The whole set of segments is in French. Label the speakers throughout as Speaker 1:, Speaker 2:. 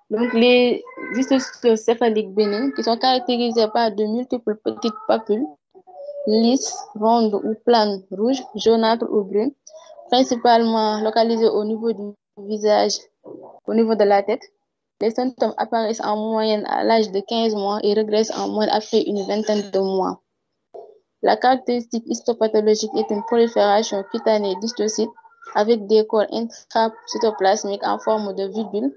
Speaker 1: Donc, les histiocytoses céphaliques bénignes qui sont caractérisées par de multiples petites papules lisses, rondes ou planes, rouges, jaunâtres ou brunes, principalement localisées au niveau du visage, au niveau de la tête. Les symptômes apparaissent en moyenne à l'âge de 15 mois et régressent en moyenne après une vingtaine de mois. La caractéristique histopathologique est une prolifération cutanée d'histiocytes avec des corps intracytoplasmiques en forme de vulvule,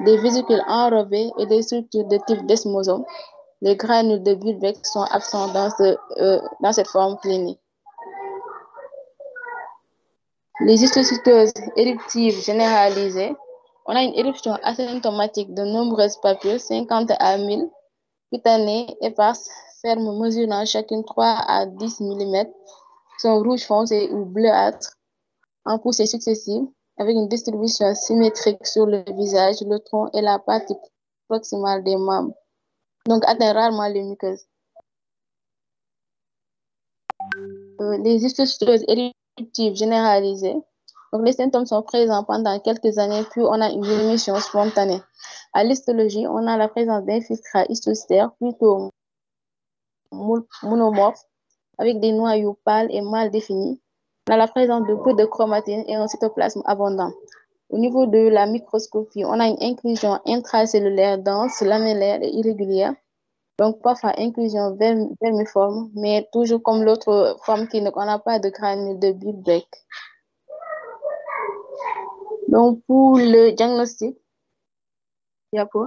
Speaker 1: des vésicules enrobées et des structures de type desmosome. Les granules de Bulbeck sont absents dans cette forme clinique. Les histocytoses éruptives généralisées. On a une éruption asymptomatique de nombreuses papules, 50 à 1000, cutanées, éparses, fermes, mesurant chacune 3 à 10 mm, sont rouge foncé ou bleuâtres, en poussées successives, avec une distribution symétrique sur le visage, le tronc et la partie proximale des membres. Donc, atteint rarement les muqueuses. Les histocytoses éruptives généralisées. Donc, les symptômes sont présents pendant quelques années, puis on a une rémission spontanée. À l'histologie, on a la présence d'infiltrats histocytaires plutôt monomorphes, avec des noyaux pâles et mal définis. On a la présence de peu de chromatine et un cytoplasme abondant. Au niveau de la microscopie, on a une inclusion intracellulaire dense, lamellaire et irrégulière. Donc, parfois, inclusion vermiforme, mais toujours comme l'autre forme clinique, on n'a pas de granules de Bulbeck. Donc, pour le diagnostic, diapo.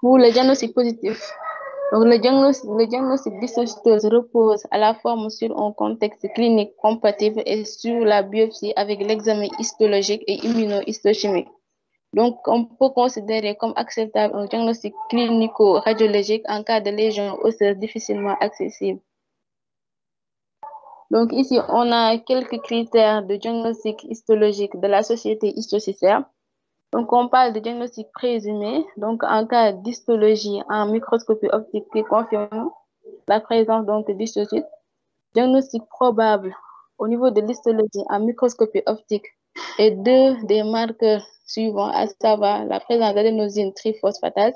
Speaker 1: Pour le diagnostic positif, donc le diagnostic d'histocytose repose à la fois sur un contexte clinique compatible et sur la biopsie avec l'examen histologique et immunohistochimique. Donc, on peut considérer comme acceptable un diagnostic clinico-radiologique en cas de lésions osseuses difficilement accessibles. Donc, ici, on a quelques critères de diagnostic histologique de la société histocytaire. Donc, on parle de diagnostic présumé, donc en cas d'histologie en microscopie optique qui confirme la présence d'histocytes. Diagnostic probable au niveau de l'histologie en microscopie optique et deux des marqueurs suivants, à savoir la présence d'adénosine triphosphatase,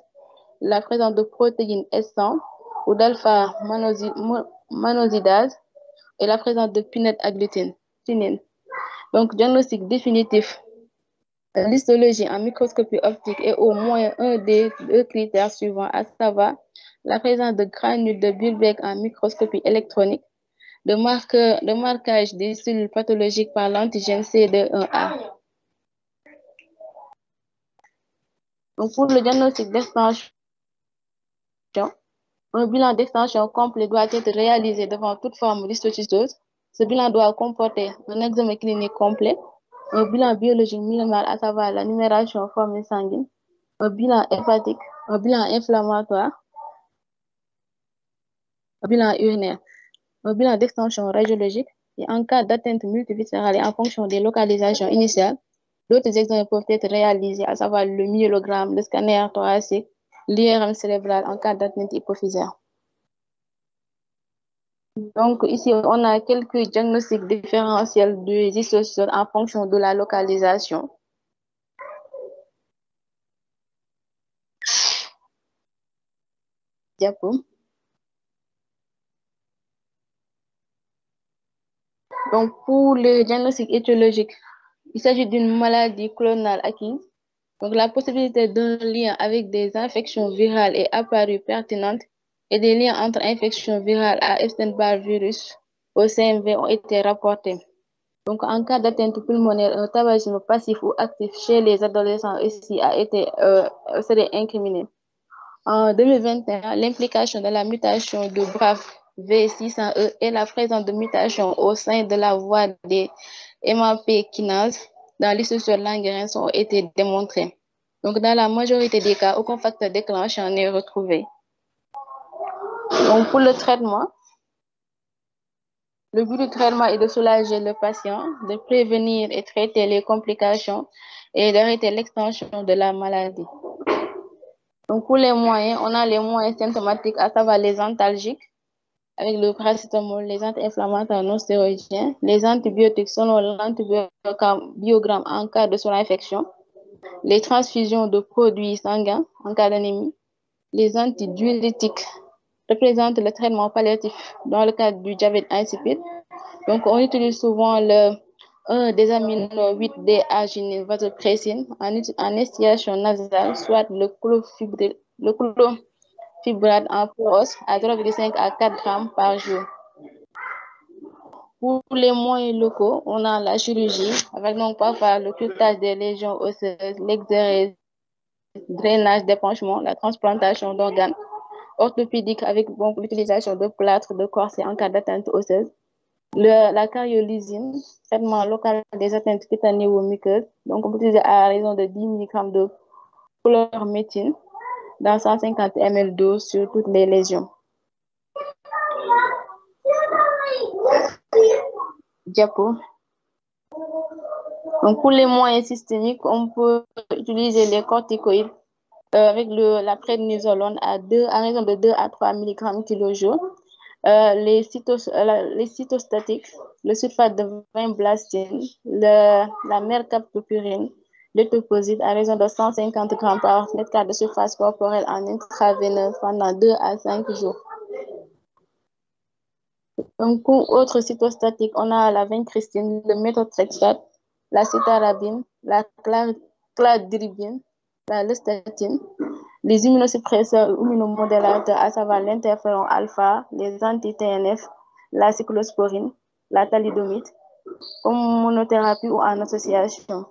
Speaker 1: la présence de protéines S100 ou d'alpha-manosidase et la présence de pinède agglutinine. Donc, diagnostic définitif. L'histologie en microscopie optique est au moins un des deux critères suivants, à savoir la présence de granules de Bulbeck en microscopie électronique, de marquage des cellules pathologiques par l'antigène CD1A. Donc, pour le diagnostic d'extension, un bilan d'extension complet doit être réalisé devant toute forme d'histocytose. Ce bilan doit comporter un examen clinique complet, un bilan biologique minimal, à savoir la numération formée sanguine, un bilan hépatique, un bilan inflammatoire, un bilan urinaire, un bilan d'extension radiologique, et en cas d'atteinte multiviscérale et en fonction des localisations initiales, d'autres examens peuvent être réalisés, à savoir le myélogramme, le scanner thoracique, l'IRM cérébral en cas d'atteinte hypophysaire. Donc, ici, on a quelques diagnostics différentiels des histocytoses en fonction de la localisation. Diapo. Donc, pour le diagnostic étiologique, il s'agit d'une maladie clonale acquise. Donc, la possibilité d'un lien avec des infections virales est apparue pertinente et des liens entre infections virales à Epstein-Barr virus au CMV ont été rapportés. Donc, en cas d'atteinte pulmonaire, un tabagisme passif ou actif chez les adolescents aussi serait incriminé. En 2021, l'implication de la mutation de BRAF V600E et la présence de mutations au sein de la voie des MAP kinases dans l'histocytose langerhans ont été démontrées. Donc, dans la majorité des cas, aucun facteur déclenchant n'est retrouvé. Donc, pour le traitement, le but du traitement est de soulager le patient, de prévenir et traiter les complications et d'arrêter l'extension de la maladie. Donc, pour les moyens, on a les moyens symptomatiques, à savoir les antalgiques, avec le paracétamol, les anti-inflammatoires non stéroïdiens, les antibiotiques selon l'antibiogramme en cas de surinfection, les transfusions de produits sanguins en cas d'anémie, les antidiurétiques représentent le traitement palliatif dans le cadre du diabète insipide. Donc, on utilise souvent un des amino 8-déarginine vasopressine en instillation nasale, soit le cloffibrate en pause à 0,5 à 4 grammes par jour. Pour les moyens locaux, on a la chirurgie, avec donc parfois le curetage des lésions osseuses, l'exérèse, drainage d'épanchement, la transplantation d'organes, orthopédique avec l'utilisation de plâtre, de corset en cas d'atteinte osseuse, la cariolysine, traitement local des atteintes cutanéo-muqueuses, donc on peut utiliser à raison de 10 mg de chlorméthine dans 150 ml d'eau sur toutes les lésions. Diapo. Donc, pour les moyens systémiques, on peut utiliser les corticoïdes avec la prédnisolone à raison de 2 à 3 mg kg. Les cytostatiques, le sulfate de 20 blastine, la mercaptopurine, l'étoposide à raison de 150 g par mètre carré de surface corporelle en intraveineuse pendant 2 à 5 jours. Donc, pour autres cytostatiques, on a la vincristine, le méthotrexate, la cytarabine, la cladribine, la lustatine, les immunosuppresseurs ou immunomodulateurs, à savoir l'interféron alpha, les anti-TNF, la cyclosporine, la thalidomide, comme monothérapie ou en association.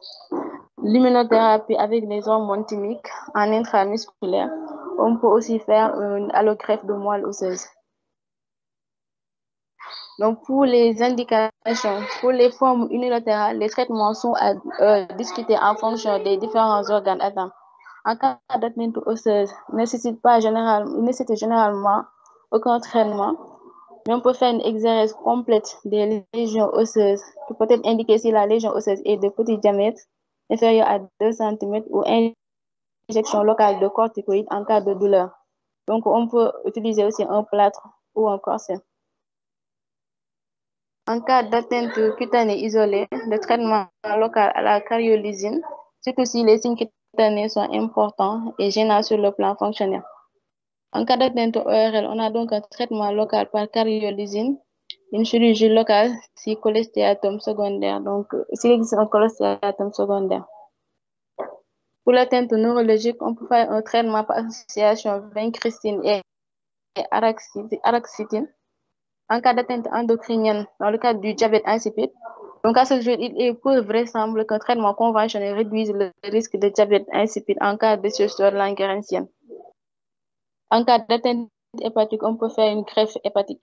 Speaker 1: L'immunothérapie avec les hormones thymiques en intramusculaire. On peut aussi faire une allogreffe de moelle osseuse. Donc, pour les indications, pour les formes unilatérales, les traitements sont discutés en fonction des différents organes atteints. En cas d'atteinte osseuse, il ne nécessite généralement aucun traitement, mais on peut faire une exérèse complète des lésions osseuses qui peut être indiquée si la lésion osseuse est de petit diamètre, inférieur à 2 cm, ou injection locale de corticoïdes en cas de douleur. Donc, on peut utiliser aussi un plâtre ou un corset. En cas d'atteinte cutanée isolée, le traitement local à la cariolysine, surtout si les signes cutanés sont importants et gênants sur le plan fonctionnel. En cas d'atteinte ORL, on a donc un traitement local par cariolysine, une chirurgie locale si cholestéatome secondaire, donc s'il existe un cholestéatome secondaire. Pour l'atteinte neurologique, on peut faire un traitement par association vincristine et araxitine. En cas d'atteinte endocrinienne, dans le cadre du diabète insipide, donc à ce jour, il est peu vraisemblable qu'un traitement conventionnel réduise le risque de diabète insipide en cas de surcharge languérentienne. En cas d'atteinte hépatique, on peut faire une greffe hépatique.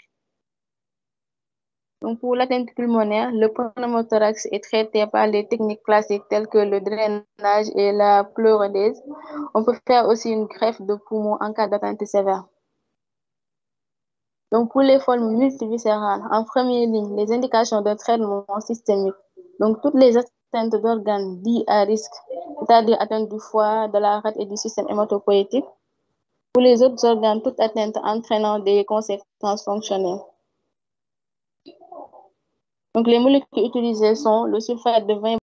Speaker 1: Donc pour l'atteinte pulmonaire, le pneumothorax est traité par les techniques classiques telles que le drainage et la pleurodèse. On peut faire aussi une greffe de poumon en cas d'atteinte sévère. Donc, pour les formes multiviscérales, en première ligne, les indications de traitement systémique. Donc, toutes les atteintes d'organes dits à risque, c'est-à-dire atteintes du foie, de la rate et du système hématopoïétique. Pour les autres organes, toute atteinte entraînant des conséquences fonctionnelles. Donc, les molécules utilisées sont le sulfate de 20